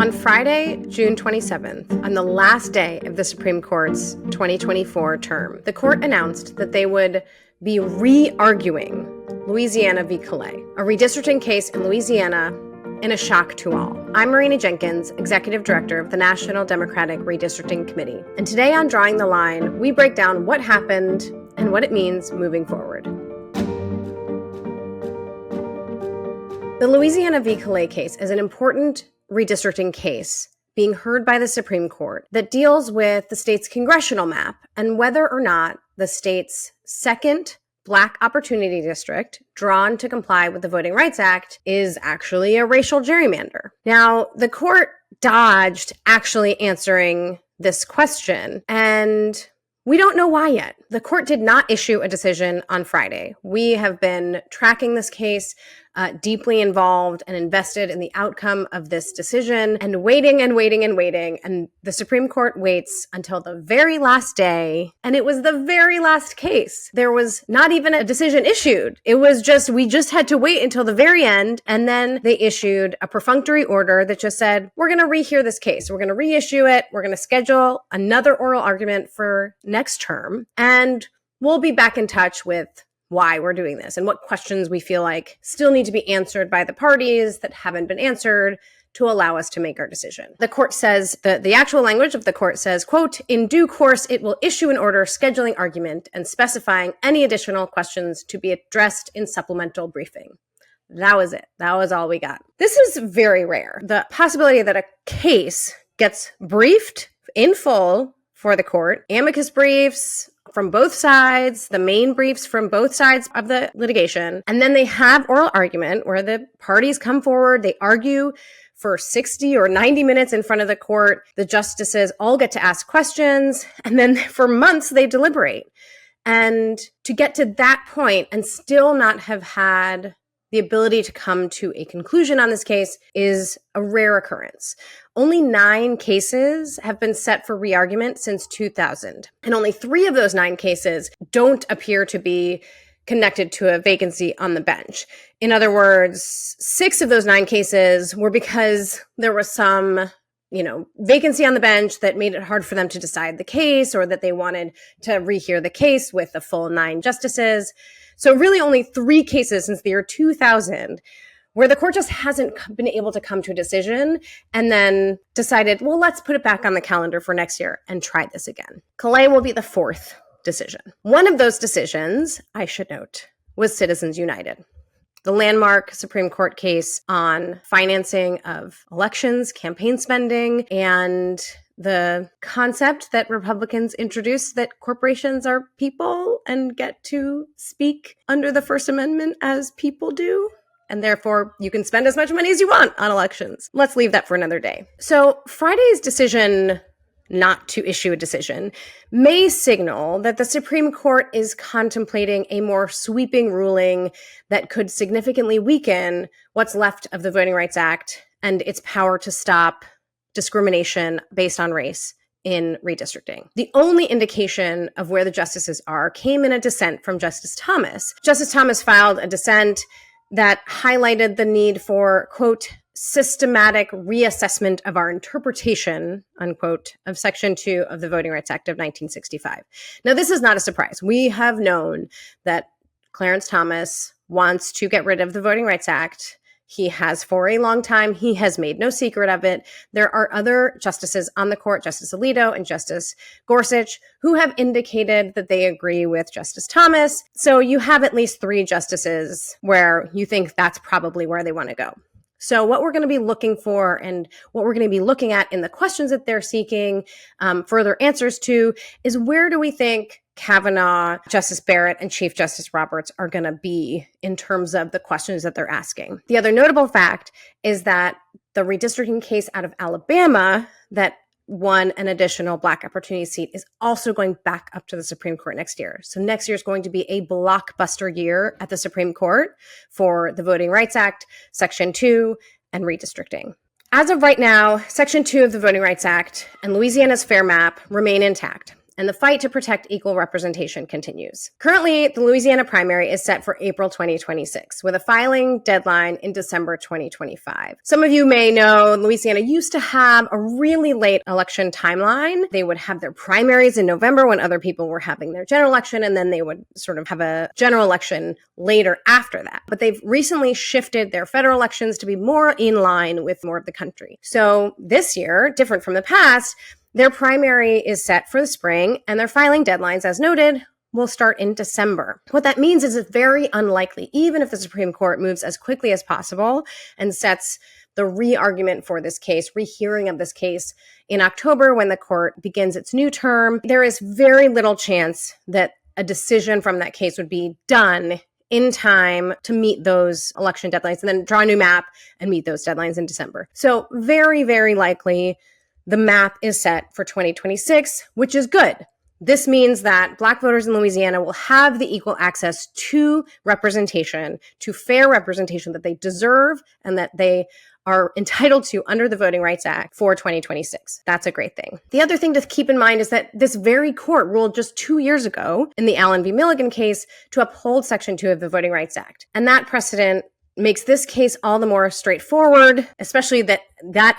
On Friday, June 27th, on the last day of the Supreme Court's 2024 term, the court announced that they would be re-arguing Louisiana v. Callais, a redistricting case in Louisiana in a shock to all. I'm Marina Jenkins, Executive Director of the National Democratic Redistricting Committee. And today on Drawing the Line, we break down what happened and what it means moving forward. The Louisiana v. Callais case is an important redistricting case being heard by the Supreme Court that deals with the state's congressional map and whether or not the state's second Black Opportunity District, drawn to comply with the Voting Rights Act, is actually a racial gerrymander. Now, the court dodged actually answering this question, and we don't know why yet. The court did not issue a decision on Friday. We have been tracking this case, deeply involved and invested in the outcome of this decision, and waiting. And the Supreme Court waits until the very last day. And it was the very last case. There was not even a decision issued. It was just, we just had to wait until the very end. And then they issued a perfunctory order that just said, we're going to rehear this case. We're going to reissue it. We're going to schedule another oral argument for next term. And we'll be back in touch with why we're doing this and what questions we feel like still need to be answered by the parties that haven't been answered to allow us to make our decision. The court says, the actual language of the court says, quote, in due course, it will issue an order scheduling argument and specifying any additional questions to be addressed in supplemental briefing. That was it. That was all we got. This is very rare. The possibility that a case gets briefed in full for the court, amicus briefs from both sides, the main briefs from both sides of the litigation, and then they have oral argument where the parties come forward, they argue for 60 or 90 minutes in front of the court. The justices all get to ask questions, and then for months they deliberate. And to get to that point and still not have had the ability to come to a conclusion on this case is a rare occurrence. Only 9 cases have been set for re-argument since 2000, and only 3 of those 9 cases don't appear to be connected to a vacancy on the bench. In other words, 6 of those 9 cases were because there was some, vacancy on the bench that made it hard for them to decide the case, or that they wanted to rehear the case with the full 9 justices. So really only 3 cases since the year 2000 where the court just hasn't been able to come to a decision and then decided, well, let's put it back on the calendar for next year and try this again. Callais will be the 4th decision. One of those decisions, I should note, was Citizens United, the landmark Supreme Court case on financing of elections, campaign spending, and the concept that Republicans introduced that corporations are people and get to speak under the First Amendment as people do. And therefore, you can spend as much money as you want on elections. Let's leave that for another day. So Friday's decision not to issue a decision may signal that the Supreme Court is contemplating a more sweeping ruling that could significantly weaken what's left of the Voting Rights Act and its power to stop discrimination based on race in redistricting. The only indication of where the justices are came in a dissent from Justice Thomas. Justice Thomas filed a dissent that highlighted the need for, quote, systematic reassessment of our interpretation, unquote, of Section 2 of the Voting Rights Act of 1965. Now, this is not a surprise. We have known that Clarence Thomas wants to get rid of the Voting Rights Act. He has for a long time. He has made no secret of it. There are other justices on the court, Justice Alito and Justice Gorsuch, who have indicated that they agree with Justice Thomas. So you have at least 3 justices where you think that's probably where they want to go. So what we're going to be looking for and what we're going to be looking at in the questions that they're seeking further answers to is, where do we think Kavanaugh, Justice Barrett, and Chief Justice Roberts are going to be in terms of the questions that they're asking. The other notable fact is that the redistricting case out of Alabama that won an additional Black Opportunity seat is also going back up to the Supreme Court next year. So next year is going to be a blockbuster year at the Supreme Court for the Voting Rights Act, Section 2, and redistricting. As of right now, Section 2 of the Voting Rights Act and Louisiana's Fair Map remain intact. and the fight to protect equal representation continues. Currently, the Louisiana primary is set for April 2026, with a filing deadline in December 2025. Some of you may know Louisiana used to have a really late election timeline. They would have their primaries in November when other people were having their general election, and then they would sort of have a general election later after that. But they've recently shifted their federal elections to be more in line with more of the country. So this year, different from the past, their primary is set for the spring, and their filing deadlines, as noted, will start in December. What that means is it's very unlikely, even if the Supreme Court moves as quickly as possible and sets the re-argument for this case, rehearing of this case in October when the court begins its new term, there is very little chance that a decision from that case would be done in time to meet those election deadlines and then draw a new map and meet those deadlines in December. So very, very likely the map is set for 2026, which is good. This means that Black voters in Louisiana will have the equal access to representation, to fair representation that they deserve and that they are entitled to under the Voting Rights Act for 2026. That's a great thing. The other thing to keep in mind is that this very court ruled just 2 years ago in the Allen v. Milligan case to uphold Section 2 of the Voting Rights Act. And that precedent makes this case all the more straightforward, especially that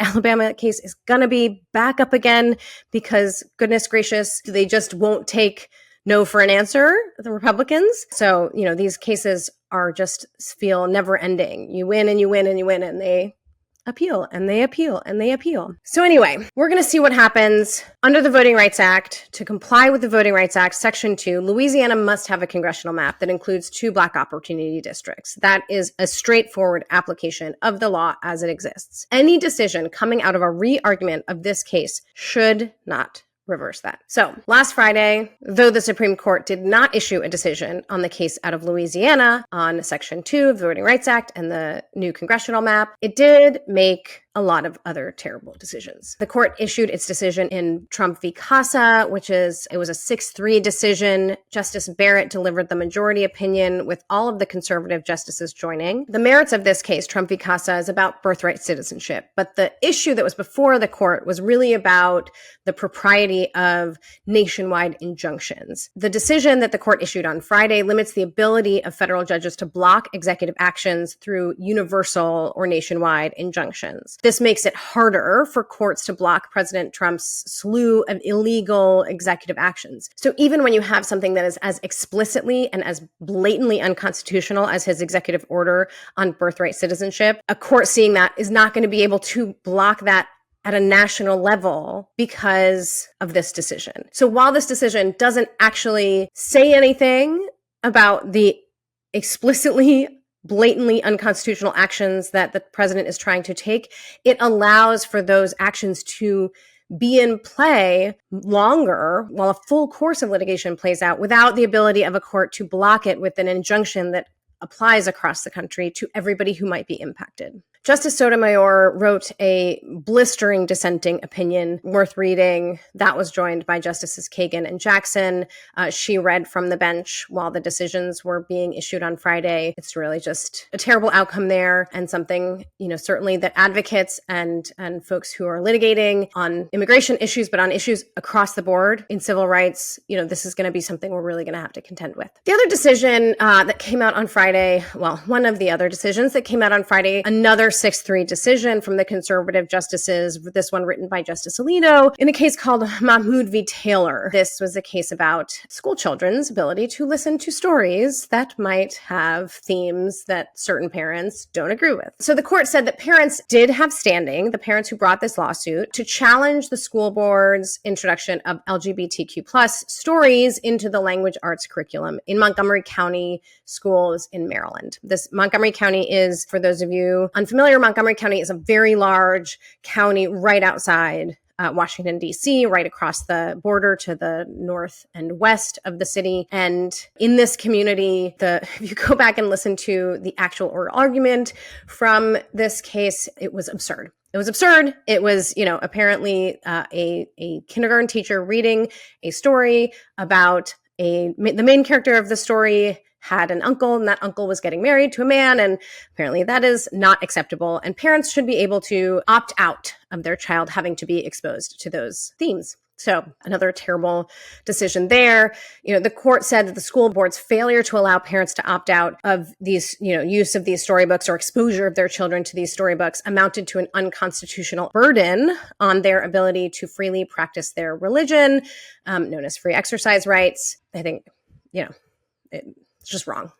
Alabama case is going to be back up again because, goodness gracious, they just won't take no for an answer, the Republicans. So, these cases are just feel never ending. You win and you win and you win, and they appeal and they appeal and they appeal. So anyway, we're going to see what happens under the Voting Rights Act. To comply with the Voting Rights Act, Section 2, Louisiana must have a congressional map that includes 2 Black opportunity districts. That is a straightforward application of the law as it exists. Any decision coming out of a re-argument of this case should not reverse that. So last Friday, though the Supreme Court did not issue a decision on the case out of Louisiana on Section 2 of the Voting Rights Act and the new congressional map, it did make a lot of other terrible decisions. The court issued its decision in Trump v. Casa, it was a 6-3 decision. Justice Barrett delivered the majority opinion with all of the conservative justices joining. The merits of this case, Trump v. Casa, is about birthright citizenship. But the issue that was before the court was really about the propriety of nationwide injunctions. The decision that the court issued on Friday limits the ability of federal judges to block executive actions through universal or nationwide injunctions. This makes it harder for courts to block President Trump's slew of illegal executive actions. So even when you have something that is as explicitly and as blatantly unconstitutional as his executive order on birthright citizenship, a court seeing that is not going to be able to block that at a national level because of this decision. So while this decision doesn't actually say anything about the explicitly blatantly unconstitutional actions that the president is trying to take, it allows for those actions to be in play longer while a full course of litigation plays out without the ability of a court to block it with an injunction that applies across the country to everybody who might be impacted. Justice Sotomayor wrote a blistering dissenting opinion worth reading. That was joined by Justices Kagan and Jackson. She read from the bench while the decisions were being issued on Friday. It's really just a terrible outcome there, and something, certainly that advocates and folks who are litigating on immigration issues, but on issues across the board in civil rights, this is going to be something we're really going to have to contend with. The other decision that came out on Friday, one of the other decisions that came out on Friday, another 6-3 decision from the conservative justices, this one written by Justice Alito, in a case called Mahmoud v. Taylor. This was a case about school children's ability to listen to stories that might have themes that certain parents don't agree with. So the court said that parents did have standing, the parents who brought this lawsuit, to challenge the school board's introduction of LGBTQ+ stories into the language arts curriculum in Montgomery County schools in Maryland. This Montgomery County is, for those of you unfamiliar, Montgomery County is a very large county right outside Washington, D.C., right across the border to the north and west of the city. And in this community, if you go back and listen to the actual oral argument from this case, it was absurd. It was absurd. It was, apparently a kindergarten teacher reading a story about the main character of the story had an uncle, and that uncle was getting married to a man, and apparently that is not acceptable. And parents should be able to opt out of their child having to be exposed to those themes. So another terrible decision there. The court said that the school board's failure to allow parents to opt out of these, use of these storybooks or exposure of their children to these storybooks amounted to an unconstitutional burden on their ability to freely practice their religion, known as free exercise rights. I think, it's just wrong.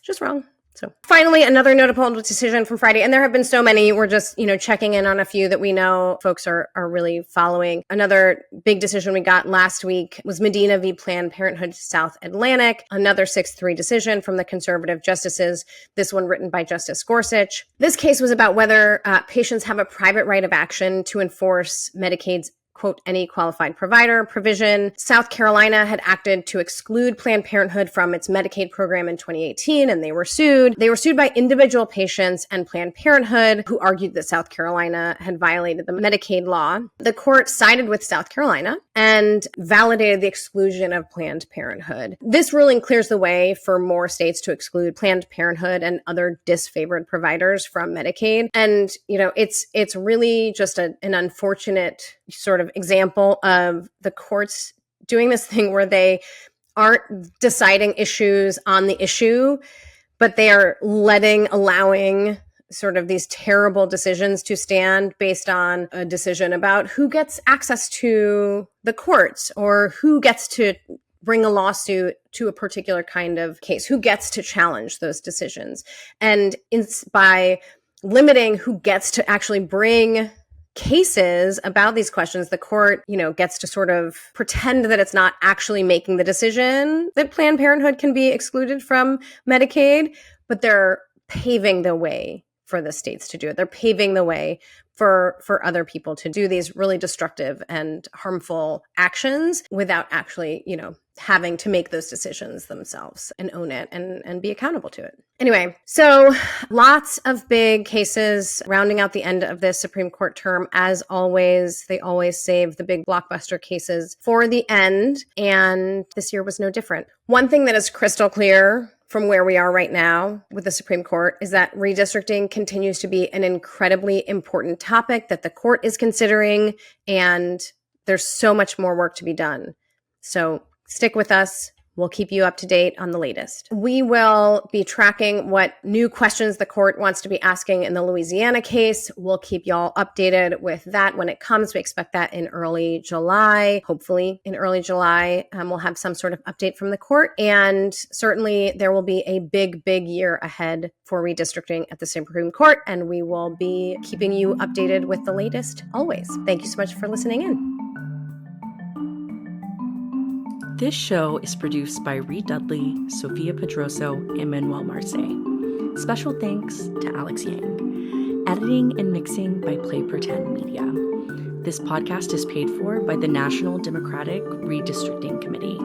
Just wrong. So finally, another notable decision from Friday, and there have been so many. We're just, checking in on a few that we know folks are really following. Another big decision we got last week was Medina v. Planned Parenthood South Atlantic, another 6-3 decision from the conservative justices, this one written by Justice Gorsuch. This case was about whether patients have a private right of action to enforce Medicaid's quote, any qualified provider provision. South Carolina had acted to exclude Planned Parenthood from its Medicaid program in 2018, and they were sued. They were sued by individual patients and Planned Parenthood, who argued that South Carolina had violated the Medicaid law. The court sided with South Carolina and validated the exclusion of Planned Parenthood. This ruling clears the way for more states to exclude Planned Parenthood and other disfavored providers from Medicaid. And, it's really just an unfortunate sort of example of the courts doing this thing where they aren't deciding issues on the issue, but they are allowing sort of these terrible decisions to stand based on a decision about who gets access to the courts or who gets to bring a lawsuit to a particular kind of case, who gets to challenge those decisions. And by limiting who gets to actually bring cases about these questions, the court, gets to sort of pretend that it's not actually making the decision that Planned Parenthood can be excluded from Medicaid, but they're paving the way for the states to do it. They're paving the way for other people to do these really destructive and harmful actions without actually, having to make those decisions themselves and own it and be accountable to it. Anyway, so lots of big cases rounding out the end of this Supreme Court term. As always, they always save the big blockbuster cases for the end, and this year was no different. One thing that is crystal clear from where we are right now with the Supreme Court is that redistricting continues to be an incredibly important topic that the court is considering, and there's so much more work to be done. So stick with us. We'll keep you up to date on the latest. We will be tracking what new questions the court wants to be asking in the Louisiana case. We'll keep y'all updated with that when it comes. We expect that in early July. Hopefully in early July, we'll have some sort of update from the court. And certainly there will be a big, big year ahead for redistricting at the Supreme Court. And we will be keeping you updated with the latest always. Thank you so much for listening in. This show is produced by Reed Dudley, Sophia Pedroso, and Manuel Marce. Special thanks to Alex Yang. Editing and mixing by Play Pretend Media. This podcast is paid for by the National Democratic Redistricting Committee.